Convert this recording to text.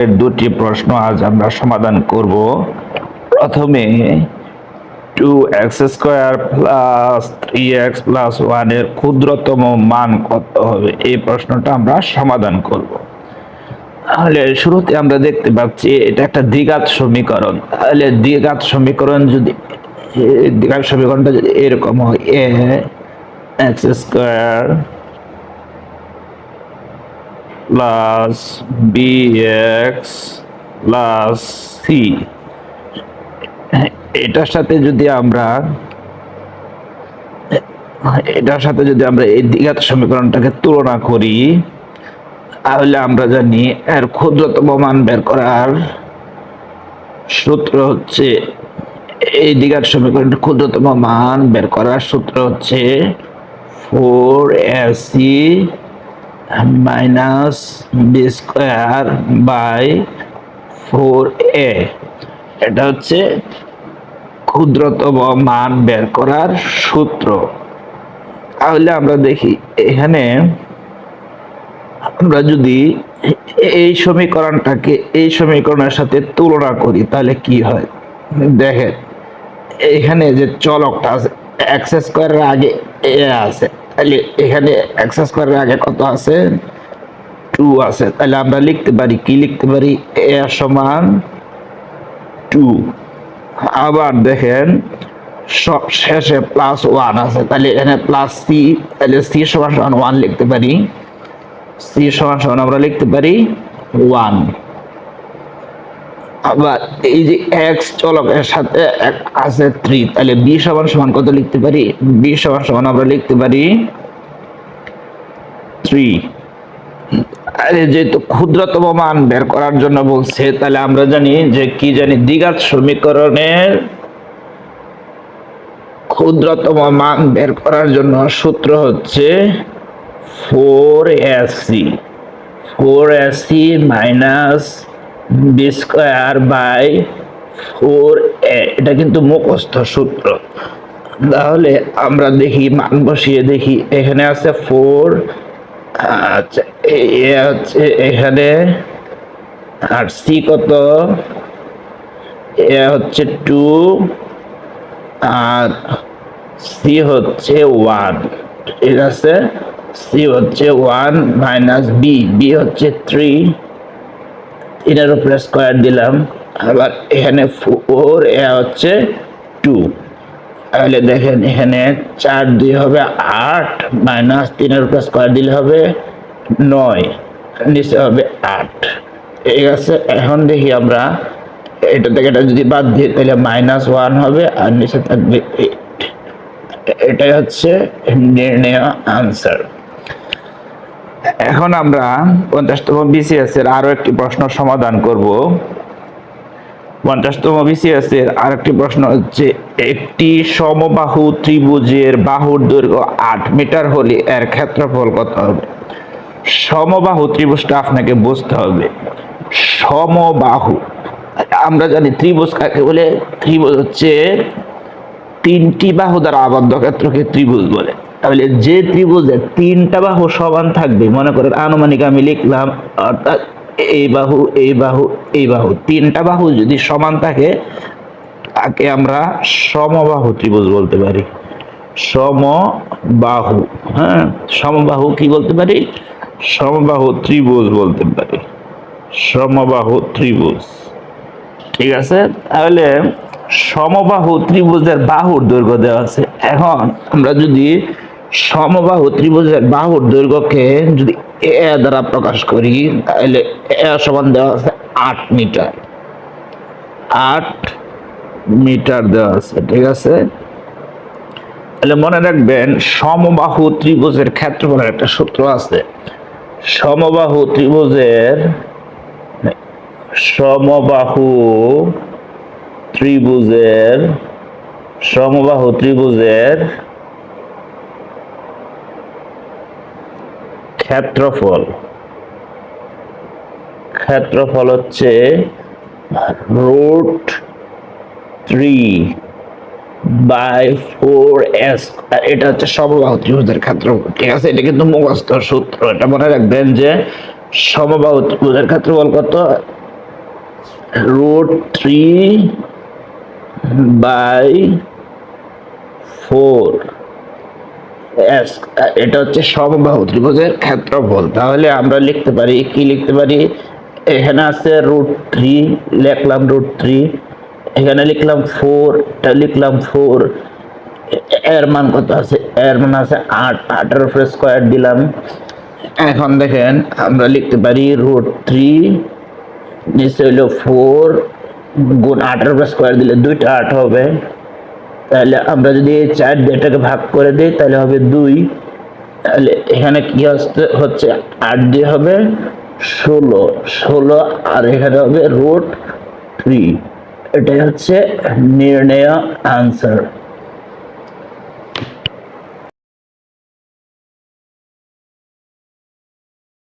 এর দুটি প্রশ্ন আজ আমরা সমাধান করব। প্রথমে 2x² প্লাস 3x প্লাস 1 এর ক্ষুদ্রতম মান কত হবে, এই প্রশ্নটা আমরা সমাধান করব। তাহলে শুরুতে আমরা দেখতে পাচ্ছি এটা একটা দ্বিঘাত সমীকরণ। তাহলে দ্বিঘাত সমীকরণটা যদি এরকম হয়, a(x² plus bx plus c, এটার সাথে যদি আমরা এই দ্বিঘাত সমীকরণটাকে তুলনা করি, তাহলে আমরা জানি এর ক্ষুদ্রতম মান বের করার সূত্র হচ্ছে, এই দ্বিঘাত সমীকরণের ক্ষুদ্রতম মান বের করার সূত্র হচ্ছে 4ac minus b² by 4a। এটা হচ্ছে ক্ষুদ্রতম মান বের করার সূত্র। তাহলে আমরা দেখি এখানে আমরা যদি এই সমীকরণটাকে এই সমীকরণের সাথে তুলনা করি তাহলে কি হয় দেখেন, এখানে যে চলকটা আছে x² এর আগে a আছে, তাহলে এখানে x² এর আগে কত আছে, 2 আছে। তাহলে আমরা লিখতে পারি a সমান 2। আবার দেখেন সব শেষে +1 আছে, তাহলে এখানে প্লাস c, তাহলে c সমান 1 লিখতে পারি, c সমান আমরা লিখতে পারি 1। আবার এই যে x চলকের সাথে আছে 3, তাহলে b সমান কত লিখতে পারি, b সমান আমরা লিখতে পারি 3। আরে যেহেতু ক্ষুদ্রতম মান বের করার জন্য বলছে, তাহলে আমরা জানি যে দ্বিঘাত সমীকরণের ক্ষুদ্রতম মান বের করার জন্য সূত্র হচ্ছে 4ac minus b² by 4a। এটা কিন্তু মুখস্থ সূত্র। তাহলে আমরা দেখি মান বসিয়ে দেখি, এখানে আছে 4, আচ্ছা এ হচ্ছে এখানে, আর সি কত, এ হচ্ছে 2 আর সি হচ্ছে 1, ঠিক আছে। সি হচ্ছে 1 মাইনাস বি হচ্ছে 3, এর উপরে স্কয়ার দিলাম। আবার এখানে 4, এ হচ্ছে 2। তাহলে দেখেন এখানে 4 2 হবে 8 মাইনাস 3 এর উপরে স্কয়ার দিলে হবে 9, নিচে হবে 8, ঠিক আছে। এখন দেখি আমরা এটা থেকে এটা যদি বাদ দিই তাহলে -1 হবে আর নিচে থাকবে 8। এটাই হচ্ছে নির্ণয় আনসার। এখন আমরা 50তম বিসিএস এর আরো একটি প্রশ্ন সমাধান করব। 50তম বিসিএস এর আরেকটি প্রশ্ন হচ্ছে, একটি সমবাহু ত্রিভুজের বাহুর দৈর্ঘ্য 8 মিটার হলে এর ক্ষেত্রফল কত হবে। সমবাহু ত্রিভুজটা আপনাকে বুঝতে হবে। সমবাহু, আমরা জানি ত্রিভুজ কাকে বলে, ত্রিভুজ হচ্ছে 3টি বাহু দ্বারা আবদ্ধ ক্ষেত্রকে ত্রিভুজ বলে। তাহলে যে ত্রিভুজে 3টা বাহু সমান থাকবে, মনে করেন আনুমানিক আমি লিখলাম, অর্থাৎ এই বাহু এই বাহু এই বাহু 3টা বাহু যদি সমান থাকে তাকে আমরা সমবাহু ত্রিভুজ বলতে পারি। সমবাহু, হ্যাঁ, সমবাহু কি বলতে পারি, সমবাহু ত্রিভুজ বলতে পারি, সমবাহু ত্রিভুজ, ঠিক আছে। তাহলে সমবাহু ত্রিভুজের বাহুর দৈর্ঘ্য দেওয়া আছে। এখন আমরা যদি সমবাহু ত্রিভুজের বাহুর দৈর্ঘ্যকে যদি এ দ্বারা প্রকাশ করি, তাহলে এ সমান দেওয়া আছে 8 মিটার, 8 মিটার দেওয়া আছে, ঠিক আছে। তাহলে মনে রাখবেন সমবাহু ত্রিভুজের ক্ষেত্রফলের একটা সূত্র আছে। সমবাহু ত্রিভুজের ক্ষেত্রফল হচ্ছে √3/4s। এটা হচ্ছে সমবাহু ত্রিভুজের ক্ষেত্রফল, ঠিক আছে। এটা কিন্তু মুখস্থ সূত্র, এটা মনে রাখবেন যে সমবাহু ত্রিভুজের ক্ষেত্রফল কত, √3/4। এটা হচ্ছে সমবাহু ত্রিভুজের ক্ষেত্রফল। তাহলে আমরা লিখতে পারি, কি লিখতে পারি, এখানে আছে √3, লিখলাম √3, এখানে লিখলাম 4, এটা লিখলাম 4, এর মান কত আছে, এর মান আছে 8, 8-এর উপরে স্কয়ার দিলাম। এখন দেখেন আমরা লিখতে পারি √3 নিচে হইলো 4 গুণ 8-এর উপরে স্কয়ার দিলে 2টা 8 হবে। তাহলে আমরা যদি 4 দিয়ে এটাকে ভাগ করে দিই তাহলে হবে 2। তাহলে এখানে কি হচ্ছে 8 দিয়ে হবে 16, আর এখানে হবে √3। এটাই হচ্ছে নির্ণয় আনসার।